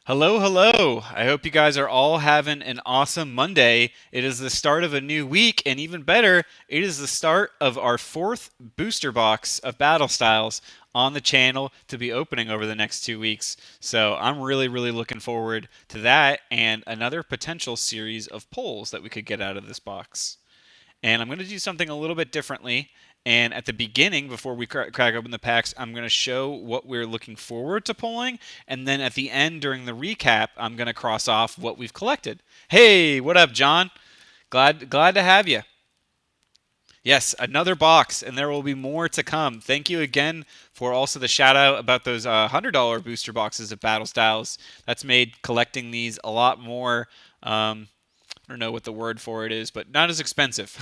Hello, hello. I hope you guys are all having an awesome Monday. It is the start of a new week, and even better, it is the start of our fourth booster box of Battle Styles on the channel to be opening over the next 2 weeks. So I'm really looking forward to that and another potential series of pulls that we could get out of this box. And I'm going to do something a little bit differently. And at the beginning, before we crack open the packs, I'm going to show what we're looking forward to pulling. And then at the end, during the recap, I'm going to cross off what we've collected. Hey, what up, John? Glad to have you. Yes, another box, and there will be more to come. Thank you again for also the shout out about those $100 booster boxes of Battle Styles. That's made collecting these a lot more. I don't know what the word for it is, but not as expensive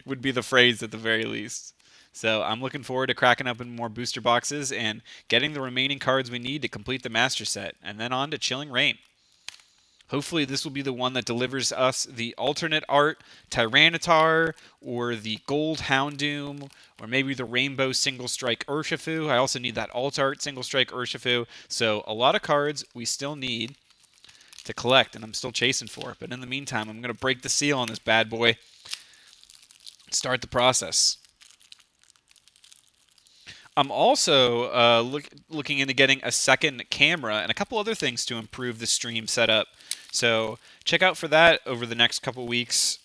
would be the phrase at the very least. So I'm looking forward to cracking open more booster boxes and getting the remaining cards we need to complete the master set, and then on to Chilling Reign. Hopefully this will be the one that delivers us the alternate art Tyranitar or the gold Houndoom or maybe the rainbow Single Strike Urshifu. I also need that alt art Single Strike Urshifu. So a lot of cards we still need to collect, and I'm still chasing for it. But in the meantime, I'm going to break the seal on this bad boy, start the process. I'm also looking into getting a second camera and a couple other things to improve the stream setup. So check out for that over the next couple weeks.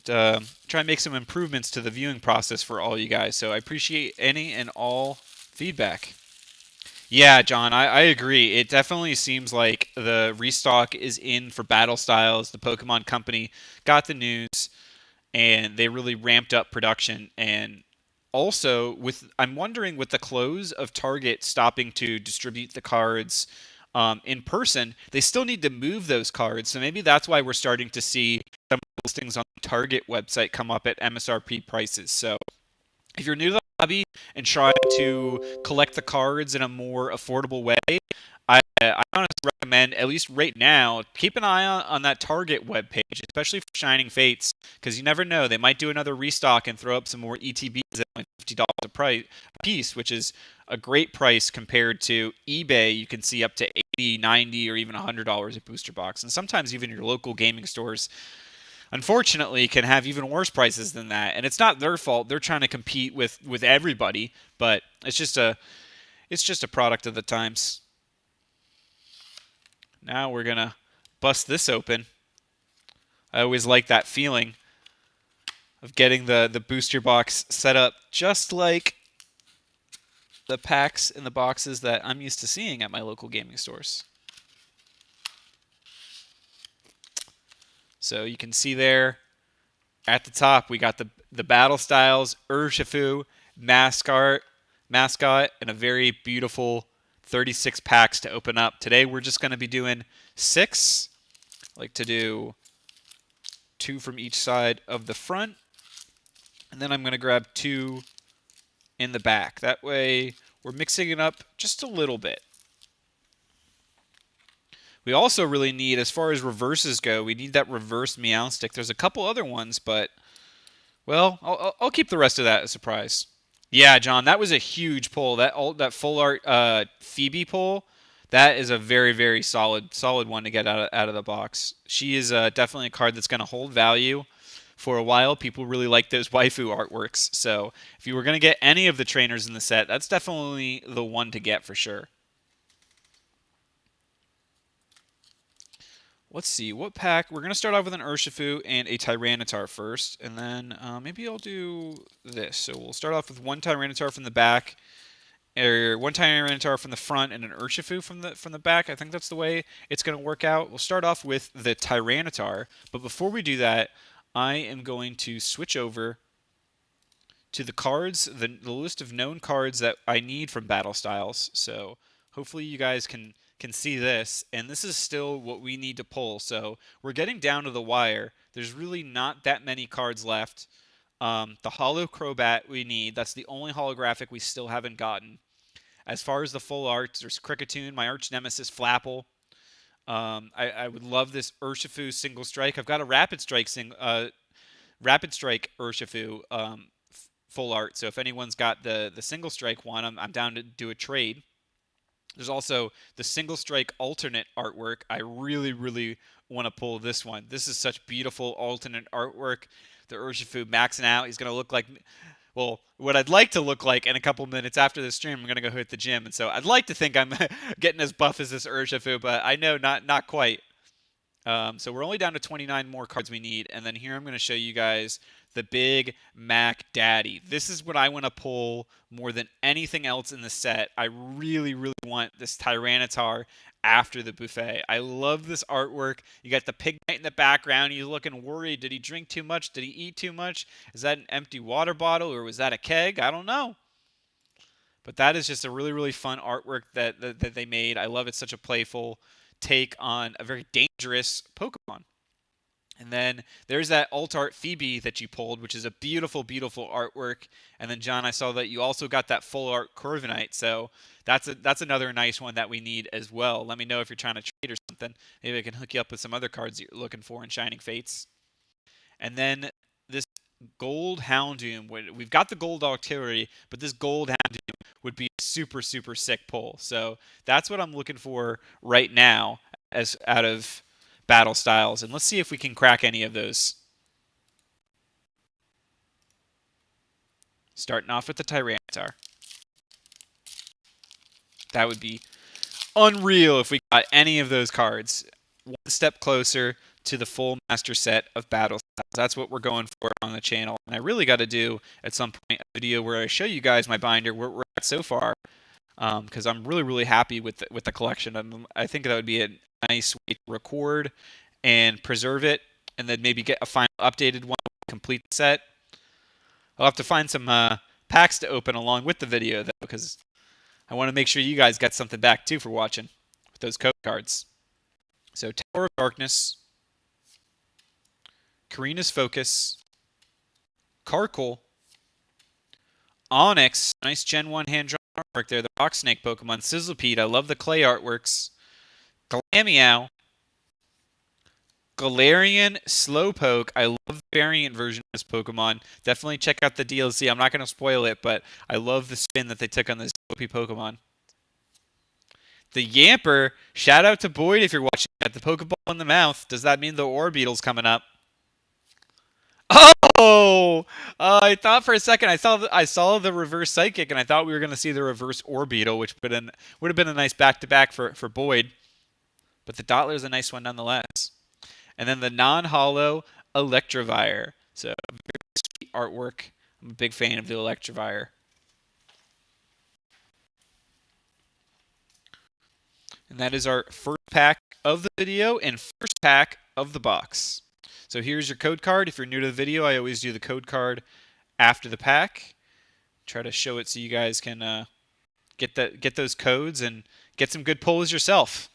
Try and make some improvements to the viewing process for all you guys. So I appreciate any and all feedback. Yeah, John, I agree. It definitely seems like the restock is in for Battle Styles. The Pokemon Company got the news and they really ramped up production. And also, I'm wondering with the close of Target stopping to distribute the cards in person, they still need to move those cards. So maybe that's why we're starting to see some listings on the Target website come up at MSRP prices. So if you're new to the hobby and trying to collect the cards in a more affordable way, I honestly recommend, at least right now, keep an eye on that Target webpage, especially for Shining Fates, because you never know. They might do another restock and throw up some more ETBs at like $50 a piece, which is a great price compared to eBay. You can see up to 80, 90, or even $100 a booster box. And sometimes even your local gaming stores unfortunately can have even worse prices than that, and it's not their fault. They're trying to compete with everybody, but it's just a product of the times. Now we're gonna bust this open. I always like that feeling of getting the booster box set up just like the packs and the boxes that I'm used to seeing at my local gaming stores. So you can see there at the top, we got the Battle Styles Urshifu mascot, and a very beautiful 36 packs to open up. Today we're just going to be doing 6. I like to do 2 from each side of the front, and then I'm going to grab 2 in the back. That way we're mixing it up just a little bit. We also really need, as far as reverses go, we need that reverse Meowstic. There's a couple other ones, but well, I'll keep the rest of that a surprise. Yeah, John, that was a huge pull. That full art Phoebe pull, that is a very solid one to get out of the box. She is definitely a card that's going to hold value for a while. People really like those waifu artworks. So if you were going to get any of the trainers in the set, that's definitely the one to get for sure. Let's see, what pack? We're going to start off with an Urshifu and a Tyranitar first, and then maybe I'll do this. So we'll start off with one Tyranitar from the back, or one Tyranitar from the front, and an Urshifu from the back. I think that's the way it's going to work out. We'll start off with the Tyranitar, but before we do that, I am going to switch over to the cards, the list of known cards that I need from Battle Styles. So hopefully you guys can see this, and this is still what we need to pull. So we're getting down to the wire. There's really not that many cards left. The Holo Crobat we need. That's the only holographic we still haven't gotten. As far as the full art, there's Cricketune, my arch nemesis Flapple. I would love this Urshifu Single Strike. I've got a Rapid Strike Urshifu full art. So if anyone's got the Single Strike one, I'm down to do a trade. There's also the Single Strike alternate artwork. I really, really want to pull this one. This is such beautiful alternate artwork. The Urshifu maxing out. He's going to look like, well, what I'd like to look like in a couple minutes after the stream. I'm going to go hit the gym. And so I'd like to think I'm getting as buff as this Urshifu, but I know not quite. So we're only down to 29 more cards we need, and then here I'm going to show you guys the Big Mac Daddy. This is what I want to pull more than anything else in the set. I really, really want this Tyranitar after the buffet. I love this artwork. You got the pig knight in the background. He's looking worried. Did he drink too much? Did he eat too much? Is that an empty water bottle, or was that a keg? I don't know. But that is just a really, really fun artwork that they made. I love it. Such a playful take on a very dangerous Pokemon. And then there's that alt art Phoebe that you pulled, which is a beautiful, beautiful artwork. And then John, I saw that you also got that full art Corviknight, so that's another nice one that we need as well. Let me know if you're trying to trade or something. Maybe I can hook you up with some other cards you're looking for in Shining Fates. And then this gold Houndoom. We've got the gold artillery, but this gold Houndoom would be a super, super sick pull. So that's what I'm looking for right now as out of battle styles. And let's see if we can crack any of those. Starting off with the Tyranitar. That would be unreal if we got any of those cards. One step closer to the full master set of battle styles. That's what we're going for on the channel. And I really got to do at some point a video where I show you guys my binder, where we're at so far, because I'm really, really happy with the collection. I think that would be a nice way to record and preserve it, and then maybe get a final updated one, complete set. I'll have to find some packs to open along with the video, though, because I want to make sure you guys got something back, too, for watching with those code cards. So, Tower of Darkness, Karina's Focus, Karkle, Onyx, nice Gen 1 hand-drawn artwork there, the Rock Snake Pokemon, Sizzlepede, I love the clay artworks, Glameow, Galarian Slowpoke. I love the variant version of this Pokemon. Definitely check out the DLC. I'm not going to spoil it, but I love the spin that they took on this OP Pokemon. The Yamper. Shout out to Boyd if you're watching. Got the Pokeball in the mouth. Does that mean the Orbeetle's coming up? Oh! I thought for a second I saw the reverse Psychic, and I thought we were going to see the reverse Orbeetle, which would have been a nice back-to-back for Boyd. But the Dottler's a nice one nonetheless. And then the non-hollow Electivire. So, very sweet artwork. I'm a big fan of the Electivire. And that is our first pack of the video and first pack of the box. So here's your code card. If you're new to the video, I always do the code card after the pack. Try to show it so you guys can get those codes and get some good pulls yourself.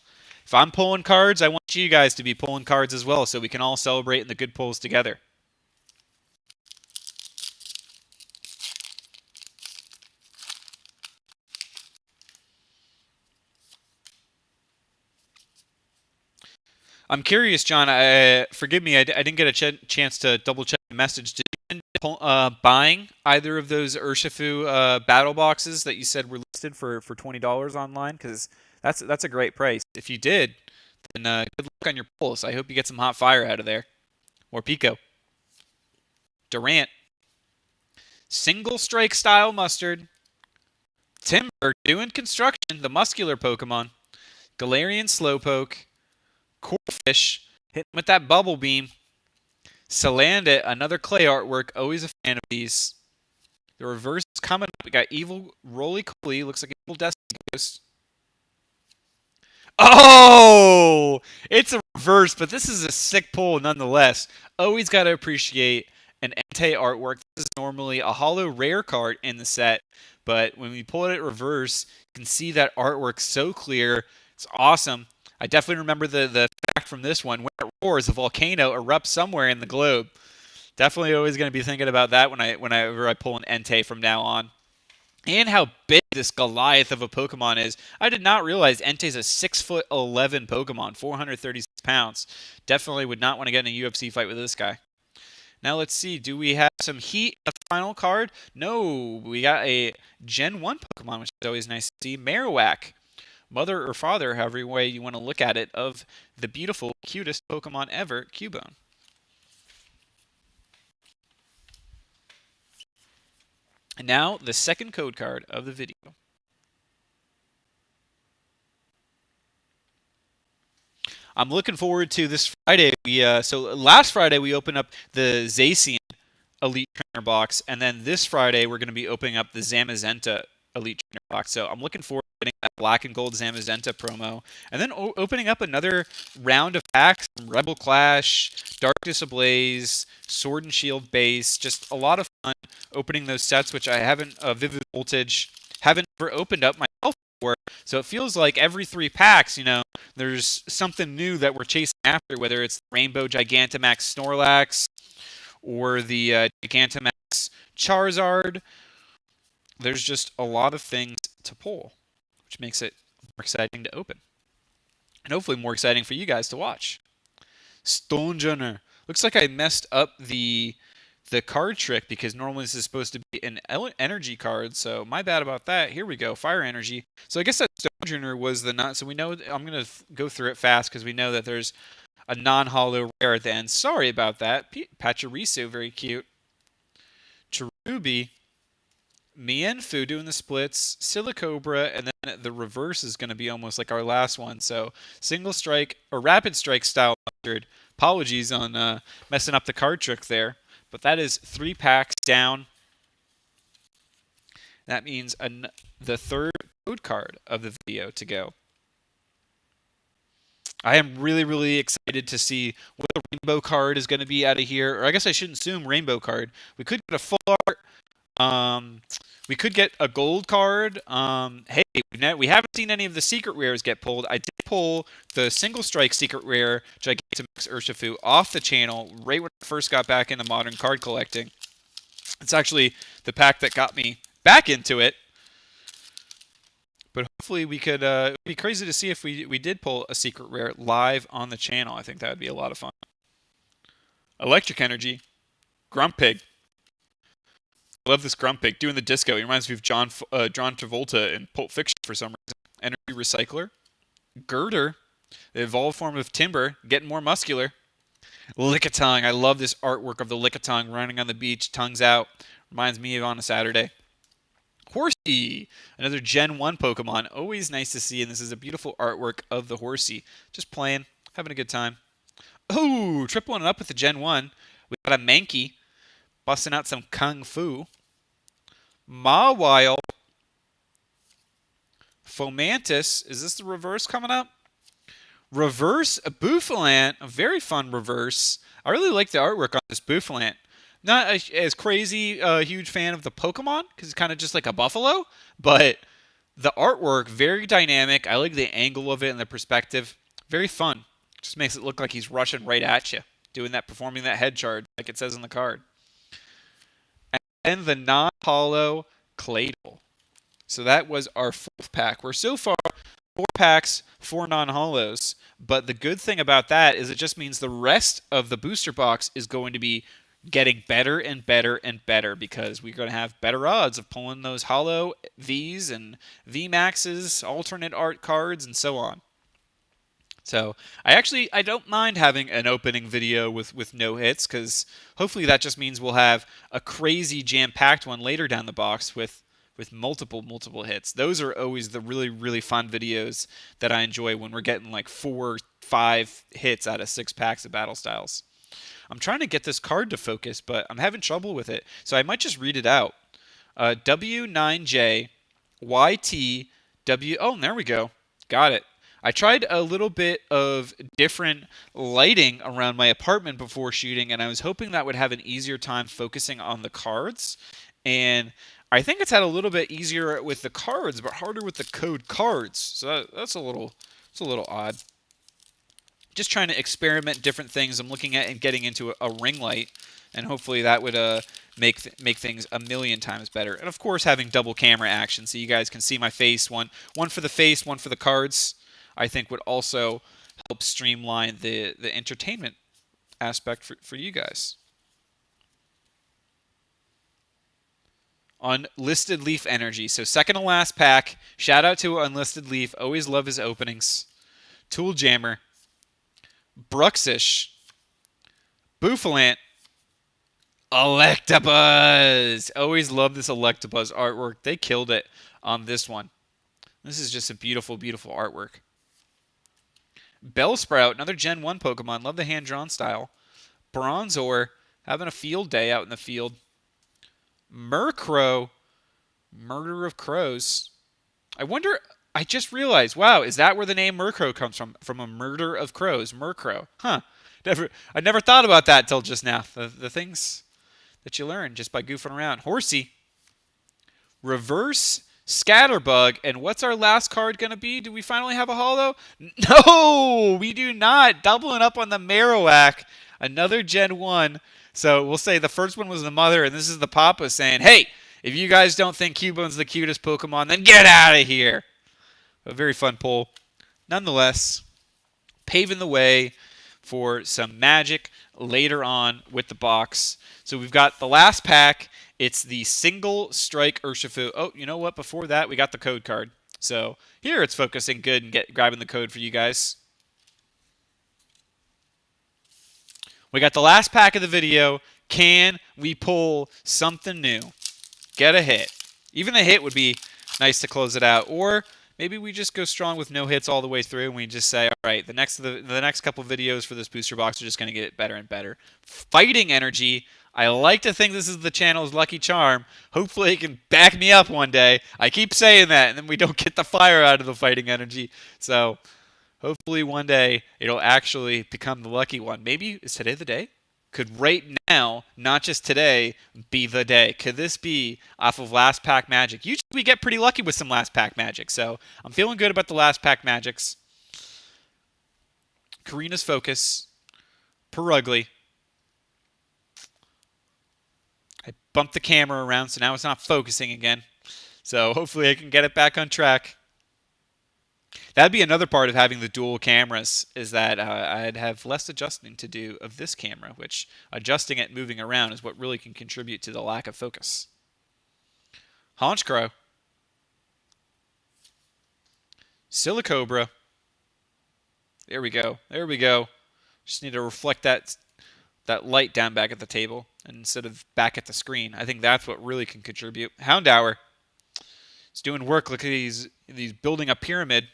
If I'm pulling cards, I want you guys to be pulling cards as well, so we can all celebrate in the good pulls together. I'm curious, John. Forgive me, I didn't get a chance to double check the message. Did you end up buying either of those Urshifu battle boxes that you said were listed for $20 online? Because that's a great price. If you did, then good luck on your pulls. I hope you get some hot fire out of there. Or Pico. Durant. Single Strike Style Mustard. Timber doing construction. The muscular Pokemon. Galarian Slowpoke. Corfish, hitting with that bubble beam. Salandit, another clay artwork. Always a fan of these. The reverse is coming up. We got Evil Roly-Poly. Looks like Evil Destiny Ghost. Oh! It's a reverse, but this is a sick pull nonetheless. Always got to appreciate an Entei artwork. This is normally a holo rare card in the set, but when we pull it reverse, you can see that artwork so clear. It's awesome. I definitely remember the fact from this one. When it roars, a volcano erupts somewhere in the globe. Definitely always going to be thinking about that whenever I pull an Entei from now on. And how big this Goliath of a Pokemon is. I did not realize Entei's a 6'11" Pokemon, 436 pounds. Definitely would not want to get in a UFC fight with this guy. Now let's see. Do we have some heat at the final card? No. We got a Gen 1 Pokemon, which is always nice to see. Marowak. mother or father, however way you want to look at it, of the beautiful, cutest Pokemon ever, Cubone. And now, the second code card of the video. I'm looking forward to this Friday. So last Friday we opened up the Zacian Elite Trainer box, and then this Friday we're going to be opening up the Zamazenta Elite Trainer box. So I'm looking forward to getting that Black and Gold Zamazenta promo, and then opening up another round of packs from Rebel Clash, Darkness Ablaze, Sword and Shield base. Just a lot of fun opening those sets, which I haven't Vivid Voltage haven't ever opened up myself before. So it feels like every 3 packs, there's something new that we're chasing after, whether it's Rainbow Gigantamax Snorlax or the Gigantamax Charizard. There's just a lot of things to pull, which makes it more exciting to open. And hopefully more exciting for you guys to watch. Stonjourner. Looks like I messed up the card trick because normally this is supposed to be an energy card, so my bad about that. Here we go, Fire Energy. So I guess that Stonjourner was the not. So we know, I'm going to go through it fast because we know that there's a non-holo rare at the end. Sorry about that. Pachirisu, very cute. Cherubi. Mienfu doing the splits, Silicobra, and then the reverse is going to be almost like our last one. So single strike or rapid strike style mustard. Apologies on messing up the card trick there, but that is 3 packs down. That means the third code card of the video to go. I am really, really excited to see what the rainbow card is going to be out of here. Or I guess I shouldn't assume rainbow card. We could get a full art. We could get a gold card. Hey, we haven't seen any of the secret rares get pulled. I did pull the single strike secret rare Gigantamax Urshifu off the channel right when I first got back into modern card collecting. It's actually the pack that got me back into it. But hopefully we could. It would be crazy to see if we did pull a secret rare live on the channel. I think that would be a lot of fun. Electric Energy, Grumpig. I love this Grumpig doing the disco. He reminds me of John Travolta in Pulp Fiction for some reason. Energy Recycler, Girder, the evolved form of Timber, getting more muscular. Lickitung. I love this artwork of the Lickitung running on the beach, tongues out. Reminds me of on a Saturday. Horsey, another Gen 1 Pokemon. Always nice to see, and this is a beautiful artwork of the Horsey. Just playing, having a good time. Oh, triple one up with the Gen 1. We got a Mankey, busting out some Kung Fu. Mawile. Fomantis. Is this the reverse coming up? Reverse Bouffalant. A very fun reverse. I really like the artwork on this Bouffalant. Not as crazy huge fan of the Pokemon because it's kind of just like a buffalo, but the artwork very dynamic. I like the angle of it and the perspective. Very fun. Just makes it look like he's rushing right at you, performing that head charge like it says on the card. And the non-holo Claydol. So that was our 4th pack. We're so far 4 packs, 4 non-holos. But the good thing about that is it just means the rest of the booster box is going to be getting better and better and better because we're going to have better odds of pulling those holo Vs and VMAXs, alternate art cards, and so on. So I don't mind having an opening video with no hits because hopefully that just means we'll have a crazy jam-packed one later down the box with multiple hits. Those are always the really, really fun videos that I enjoy when we're getting like 4, 5 hits out of 6 packs of Battle Styles. I'm trying to get this card to focus, but I'm having trouble with it. So I might just read it out. W9J YTW. Oh, there we go. Got it. I tried a little bit of different lighting around my apartment before shooting, and I was hoping that would have an easier time focusing on the cards. And I think it's had a little bit easier with the cards, but harder with the code cards. So that's a little odd. Just trying to experiment different things. I'm looking at and getting into a ring light, and hopefully that would make things a million times better. And of course, having double camera action so you guys can see my face. One for the face, one for the cards. I think would also help streamline the entertainment aspect for you guys. Unlisted Leaf Energy. So second to last pack. Shout out to Unlisted Leaf. Always love his openings. Tool Jammer. Bruxish. Bouffalant. Electabuzz. Always love this Electabuzz artwork. They killed it on this one. This is just a beautiful, beautiful artwork. Bellsprout, another Gen 1 Pokemon. Love the hand-drawn style. Bronzor, having a field day out in the field. Murkrow, Murder of Crows. I wonder, I just realized, wow, is that where the name Murkrow comes from? From a murder of crows, Murkrow. Huh. I never thought about that till just now. The things that you learn just by goofing around. Horsey. Reverse Scatterbug. And what's our last card going to be? Do we finally have a holo? No, we do not. Doubling up on the Marowak. Another Gen 1. So we'll say the first one was the mother, and this is the papa saying, hey, if you guys don't think Cubone's the cutest Pokemon, then get out of here. A very fun pull. Nonetheless, paving the way for some magic later on with the box. So we've got the last pack. It's the Single Strike Urshifu. Oh, you know what? Before that, we got the code card. So here it's focusing good and grabbing the code for you guys. We got the last pack of the video. Can we pull something new? Get a hit. Even a hit would be nice to close it out. Or maybe we just go strong with no hits all the way through and we just say, all right, the next couple videos for this booster box are just going to get better and better. Fighting Energy. I like to think this is the channel's lucky charm. Hopefully it can back me up one day. I keep saying that, and then we don't get the fire out of the Fighting Energy. So hopefully one day it'll actually become the lucky one. Maybe, is today the day? Could right now, not just today, be the day? Could this be off of last pack magic? Usually we get pretty lucky with some last pack magic, so I'm feeling good about the last pack magics. Karina's Focus. Perugly. I bumped the camera around, so now it's not focusing again. So hopefully I can get it back on track. That'd be another part of having the dual cameras, is that I'd have less adjusting to do of this camera, which adjusting it moving around is what really can contribute to the lack of focus. Honchkrow. Silicobra. There we go. There we go. Just need to reflect that light down back at the table instead of back at the screen. I think that's what really can contribute. Houndour. It's doing work. Look at these building a pyramid.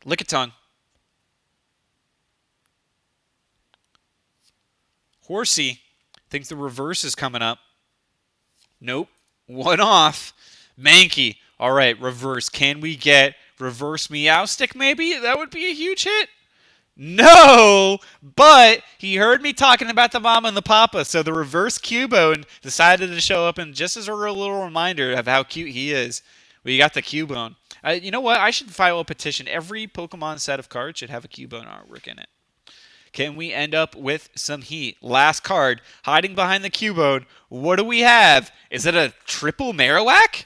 Lickitung. Horsey. Thinks the reverse is coming up. Nope. One off. Mankey. All right, reverse. Can we get reverse Meowstic maybe? That would be a huge hit. No, but he heard me talking about the mama and the papa, so the reverse Cubone decided to show up, and just as a little reminder of how cute he is, we got the Cubone. You know what? I should file a petition. Every Pokemon set of cards should have a Cubone artwork in it. Can we end up with some heat? Last card, hiding behind the Cubone. What do we have? Is it a triple Marowak?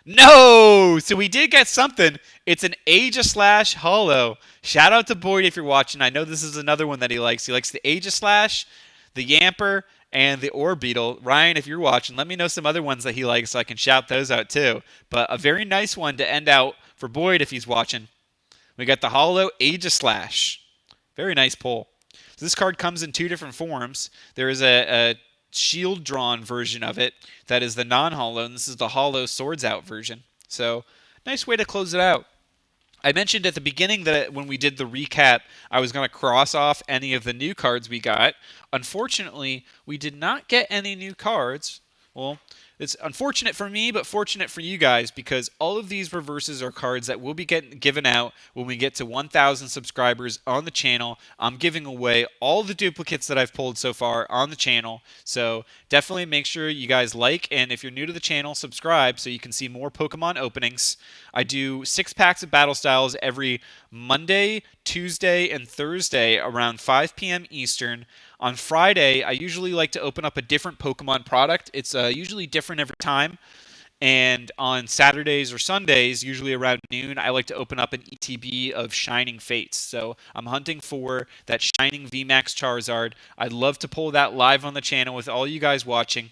No! So we did get something. It's an Aegislash Holo. Shout out to Boyd if you're watching. I know this is another one that he likes. He likes the Aegislash, the Yamper, and the Orbeetle. Ryan, if you're watching, let me know some other ones that he likes so I can shout those out too. But a very nice one to end out for Boyd if he's watching. We got the Holo Aegislash. Very nice pull. So this card comes in two different forms. There is a shield drawn version of it that is the non-holo, and this is the holo swords out version. So nice way to close it out. I mentioned at the beginning that when we did the recap, I was going to cross off any of the new cards we got. Unfortunately, we did not get any new cards. Well, it's unfortunate for me, but fortunate for you guys, because all of these reverses are cards that will be getting given out when we get to 1,000 subscribers on the channel. I'm giving away all the duplicates that I've pulled so far on the channel, so definitely make sure you guys like, and if you're new to the channel, subscribe so you can see more Pokemon openings. I do 6 packs of Battle Styles every Monday, Tuesday, and Thursday around 5 p.m. Eastern. On Friday, I usually like to open up a different Pokemon product. It's usually different every time. And on Saturdays or Sundays, usually around noon, I like to open up an ETB of Shining Fates. So I'm hunting for that Shining VMAX Charizard. I'd love to pull that live on the channel with all you guys watching.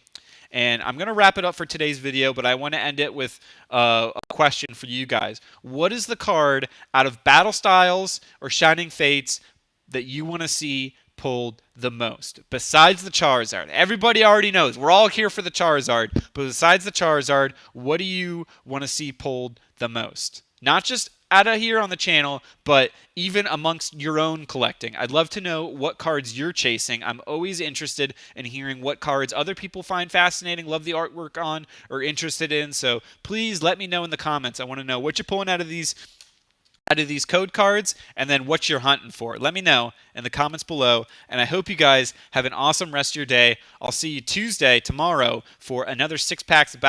And I'm going to wrap it up for today's video, but I want to end it with a question for you guys. What is the card out of Battle Styles or Shining Fates that you want to see pulled the most besides the Charizard? Everybody already knows we're all here for the Charizard, but besides the Charizard, what do you want to see pulled the most? Not just out of here on the channel, but even amongst your own collecting. I'd love to know what cards you're chasing. I'm always interested in hearing what cards other people find fascinating, love the artwork on, or interested in. So please let me know in the comments. I want to know what you're pulling out of these code cards, and then what you're hunting for. Let me know in the comments below, and I hope you guys have an awesome rest of your day. I'll see you Tuesday, tomorrow, for another 6 packs of